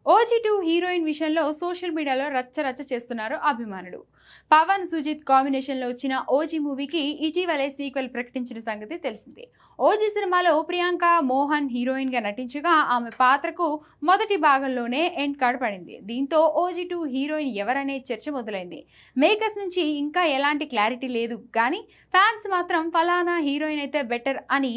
OG2 heroine విషయంలో social మీడియాలో రచ్చ చేస్తున్నారు అభిమానులు. పవన్ సుజిత్ కాంబినేషన్ లో వచ్చిన ఓజీ మూవీకి ఇటీవలే సీక్వెల్ ప్రకటించిన సంగతి తెలిసిందే. ఓజీ సినిమాలో ప్రియాంక మోహన్ హీరోయిన్ గా నటించగా ఆమె పాత్రకు మొదటి భాగంలోనే ఎండ్ కార్డ్ పడింది. దీంతో OG2 హీరోయిన్ ఎవరనే చర్చ మొదలైంది. మేకర్స్ నుంచి ఇంకా ఎలాంటి క్లారిటీ లేదు కానీ ఫ్యాన్స్ మాత్రం ఫలానా హీరోయిన్ అయితే బెటర్ అని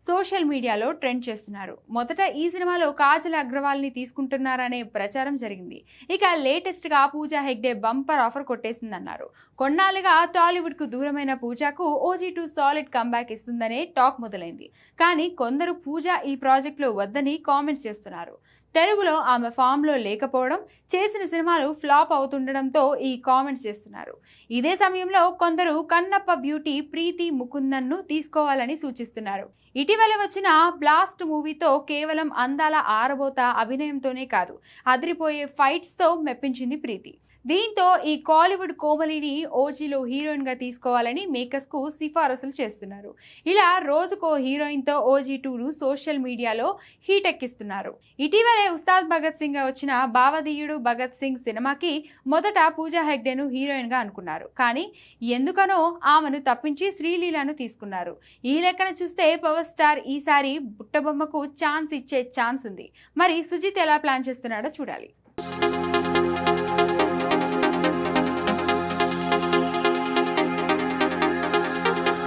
సోషల్ మీడియాలో ట్రెండ్ చేస్తున్నారు. మొదట ఈ సినిమాలో కాజల్ అగ్రవాల్ని తీసుకుంటున్నారనే ప్రచారం జరిగింది. ఇక లేటెస్ట్ గా పూజా హెగ్డే బంపర్ ఆఫర్ కొట్టేసిందన్నారు. కొన్నాళ్ళుగా టాలీవుడ్ కు దూరమైన పూజాకు OG2 సాలిడ్ కంబ్యాక్ ఇస్తుందనే టాక్ మొదలైంది. కానీ కొందరు పూజ ఈ ప్రాజెక్ట్ లో వద్దని కామెంట్స్ చేస్తున్నారు. తెలుగులో ఆమె ఫామ్లో లేకపోవడం, చేసిన సినిమాలు ఫ్లాప్ అవుతుండడంతో ఈ కామెంట్స్ చేస్తున్నారు. ఇదే సమయంలో కొందరు కన్నప్ప బ్యూటీ ప్రీతి ముకుందన్ను తీసుకోవాలని సూచిస్తున్నారు. ఇటీవల వచ్చిన బ్లాస్ట్ మూవీతో కేవలం అందాల ఆరబోత అభినయంతోనే కాదు, అదిరిపోయే ఫైట్స్తో మెప్పించింది ప్రీతి. దీంతో ఈ కాలీవుడ్ కోమలిని ఓజీలో హీరోయిన్ గా తీసుకోవాలని మేకర్స్ కు సిఫారసులు చేస్తున్నారు. ఇలా రోజుకో హీరోయిన్ తో OG2ను సోషల్ మీడియాలో హీట్ ఎక్కిస్తున్నారు. ఇటీవలే ఉస్తాద్ భగత్ సింగ్ గా వచ్చిన భావధీయుడు భగత్ సింగ్ సినిమాకి మొదట పూజా హెగ్డేను హీరోయిన్ గా అనుకున్నారు. కానీ ఎందుకనో ఆమెను తప్పించి శ్రీలీలను తీసుకున్నారు. ఈ లెక్కన చూస్తే పవర్ స్టార్ ఈసారి బుట్టబొమ్మకు ఛాన్స్ ఇచ్చే ఛాన్స్ ఉంది. మరి సుజిత్ ఎలా ప్లాన్ చేస్తున్నాడో చూడాలి.